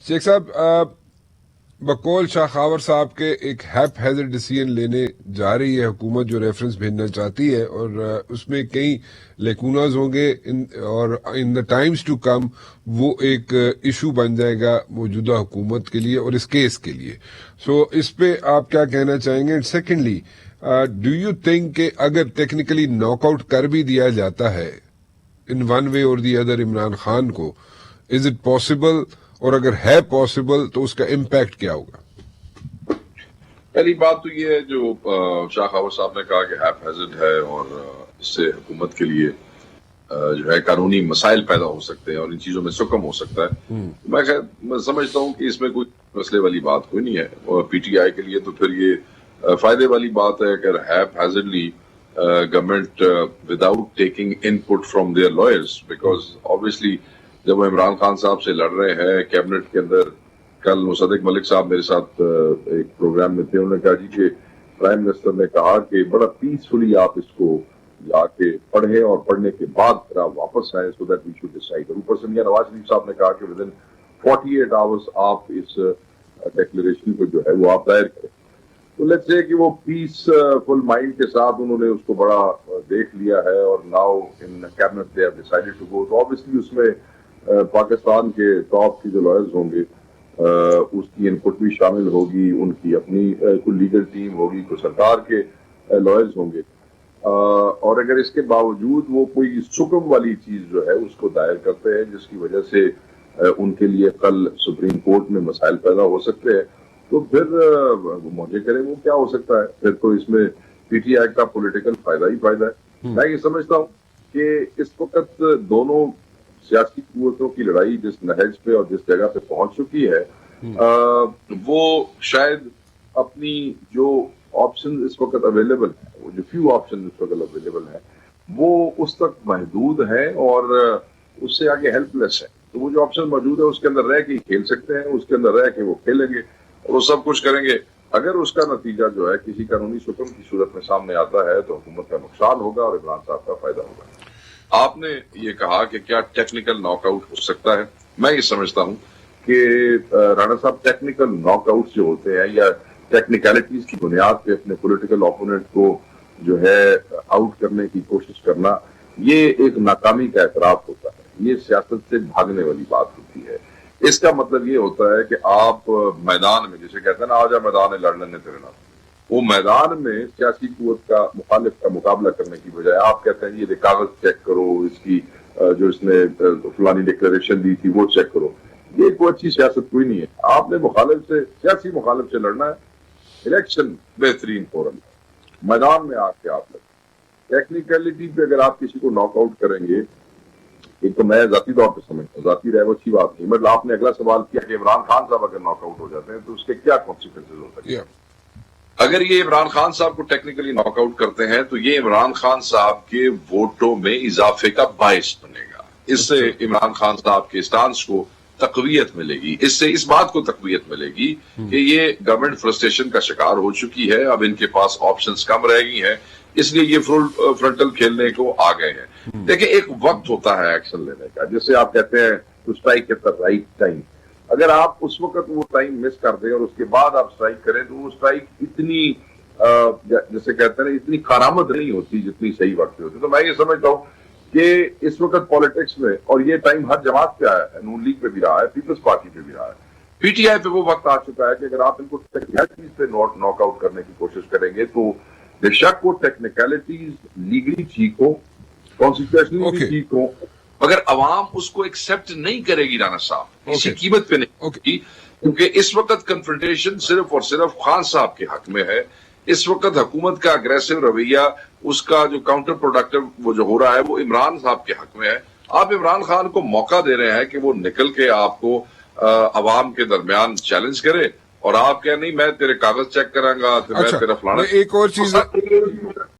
शेख साहब, बकौल शाह खावर साहब के एक हैप हैजर्ड डिसीजन लेने जा रही है हुकूमत, जो रेफरेंस भेजना चाहती है, और उसमें कई लेकूनाज होंगे और in the times to come वो एक इशू बन जाएगा मौजूदा हुकूमत के लिए और इस केस के लिए. सो इस पे आप क्या कहना चाहेंगे? And secondly, do you think कि अगर टेक्निकली नॉकआउट कर भी दिया जाता है इन वन वे और दी अदर इमरान खान को, इज इट पॉसिबल, और अगर है पॉसिबल तो उसका इम्पैक्ट क्या होगा? पहली बात तो ये है जो शाह खावर साहब ने कहा कि हैप हैजर्ड है और इससे हुकूमत के लिए जो है कानूनी मसाइल पैदा हो सकते हैं और इन चीजों में सुकम हो सकता है. मैं समझता हूँ कि इसमें कोई मसले वाली बात कोई नहीं है, और पीटीआई के लिए तो फिर ये फायदे वाली बात है कि haphazardly government without taking input from their lawyers, because obviously जब वो इमरान खान साहब से लड़ रहे हैं कैबिनेट के अंदर, कल मुसद्दिक मलिक साहब मेरे साथ एक प्रोग्राम में थे, उन्होंने कहा जी कि प्राइम मिनिस्टर ने कहा कि बड़ा पीसफुली आप इसको जाके पढ़े और पढ़ने के बाद फिर आप वापस आए so that we should decide. और ऊपर से मियां नवाज शरीफ साहब ने कहा कि विद इन 48 आवर्स आप इस डिक्लेरेशन को जो है वो आप दायर करें. तो लेट्स से कि वो पीसफुल माइंड के साथ उन्होंने उसको बड़ा देख लिया है और now in cabinet they have decided to go. तो ऑब्वियसली उसमें पाकिस्तान के टॉप की जो लॉयर्स होंगे उसकी इनपुट भी शामिल होगी, उनकी अपनी कोई लीगल टीम होगी, कोई सरकार के लॉयर्स होंगे, और अगर इसके बावजूद वो कोई सुकम वाली चीज जो है उसको दायर करते हैं जिसकी वजह से उनके लिए कल सुप्रीम कोर्ट में मसाइल पैदा हो सकते हैं, तो फिर वो मौजे करें, वो क्या हो सकता है. फिर तो इसमें पीटीआई का पॉलिटिकल फायदा ही फायदा है. मैं ये समझता हूँ कि इस वक्त दोनों सियासी कुव्वतों की लड़ाई जिस नहज पे और जिस जगह पे पहुंच चुकी है, वो शायद अपनी जो ऑप्शन इस वक्त अवेलेबल है, वो जो फ्यू ऑप्शन इस वक्त अवेलेबल है, वो उस तक महदूद है और उससे आगे हेल्पलेस है. तो वो जो ऑप्शन मौजूद है उसके अंदर रह के खेल सकते हैं, उसके अंदर रह के वो खेलेंगे और वो सब कुछ करेंगे. अगर उसका नतीजा जो है किसी कानूनी सुकम की सूरत में सामने आता है तो हुकूमत का नुकसान होगा और इमरान साहब का फायदा होगा. आपने ये कहा कि क्या टेक्निकल नॉकआउट हो सकता है. मैं ये समझता हूं कि राणा साहब टेक्निकल नॉकआउट जो होते हैं या टेक्निकलिटीज की बुनियाद पे अपने पॉलिटिकल ओपोनेंट को जो है आउट करने की कोशिश करना, ये एक नाकामी का एतराफ होता है. ये सियासत से भागने वाली बात होती है. इसका मतलब ये होता है कि आप मैदान में, जैसे कहते हैं ना, आजा मैदान में लड़ लेने तेरे नाम, वो मैदान में सियासी कुव्वत का मुखालिफ का मुकाबला करने की बजाय आप कहते हैं ये कागज चेक करो, इसकी जो इसने फलानी डिक्लेरेशन दी थी वो चेक करो. ये कोई अच्छी सियासत कोई नहीं है. आपने मुखालिफ से, सियासी मुखालिफ से लड़ना है. इलेक्शन बेहतरीन फोरम, मैदान में आके आप लड़ें. टेक्निकलिटी पे अगर आप किसी को नॉकआउट करेंगे, एक तो मैं जाती तौर पर समझता हूँ, जाती रहे वो अच्छी बात नहीं, मतलब आपने अगला सवाल किया कि इमरान खान साहब अगर नॉकआउट हो जाते हैं तो उसके क्या कॉन्सिक्वेंसेज हो सकते हैं. अगर ये इमरान खान साहब को टेक्निकली नॉकआउट करते हैं तो ये इमरान खान साहब के वोटों में इजाफे का बायस बनेगा. इससे इमरान खान साहब के स्टांस को तकवीयत मिलेगी. इससे इस बात को तकवीयत मिलेगी कि ये गवर्नमेंट फ्रस्ट्रेशन का शिकार हो चुकी है, अब इनके पास ऑप्शंस कम रह गई हैं, इसलिए ये फ्रंटल खेलने को आ गए हैं. देखिए, एक वक्त होता है एक्शन लेने का, जिससे आप कहते हैं to strike at the right time. अगर आप उस वक्त वो टाइम मिस कर दें और उसके बाद आप स्ट्राइक करें तो वो स्ट्राइक इतनी जैसे कहते हैं इतनी कारामद नहीं होती जितनी सही वक्त पे होती. तो मैं ये समझता हूँ कि इस वक्त पॉलिटिक्स में, और ये टाइम हर जमात पे आया है, नून लीग पे भी रहा है, पीपल्स पार्टी पे भी रहा है, पीटीआई पे वो वक्त आ चुका है कि अगर आप इनको टेक्निकलिटीज पे नॉकआउट करने की कोशिश करेंगे तो बेशक वो टेक्निकलिटीज लीगली ठीक हो, कॉन्स्टिट्यूशनली भी ठीक हो, मगर अवाम उसको एक्सेप्ट नहीं करेगी राणा साहब, किसी कीमत पे नहीं होगी. क्योंकि इस वक्त कन्फ्रंटेशन सिर्फ और सिर्फ खान साहब के हक में है. इस वक्त हुकूमत का अग्रेसिव रवैया, उसका जो काउंटर प्रोडक्टिव वो जो हो रहा है, वो इमरान साहब के हक में है. आप इमरान खान को मौका दे रहे हैं कि वो निकल के आपको अवाम के दरमियान चैलेंज करे, और आप क्या नहीं, मैं तेरे कागज चेक करांगा, मैं तेरा फलाना. एक और चीज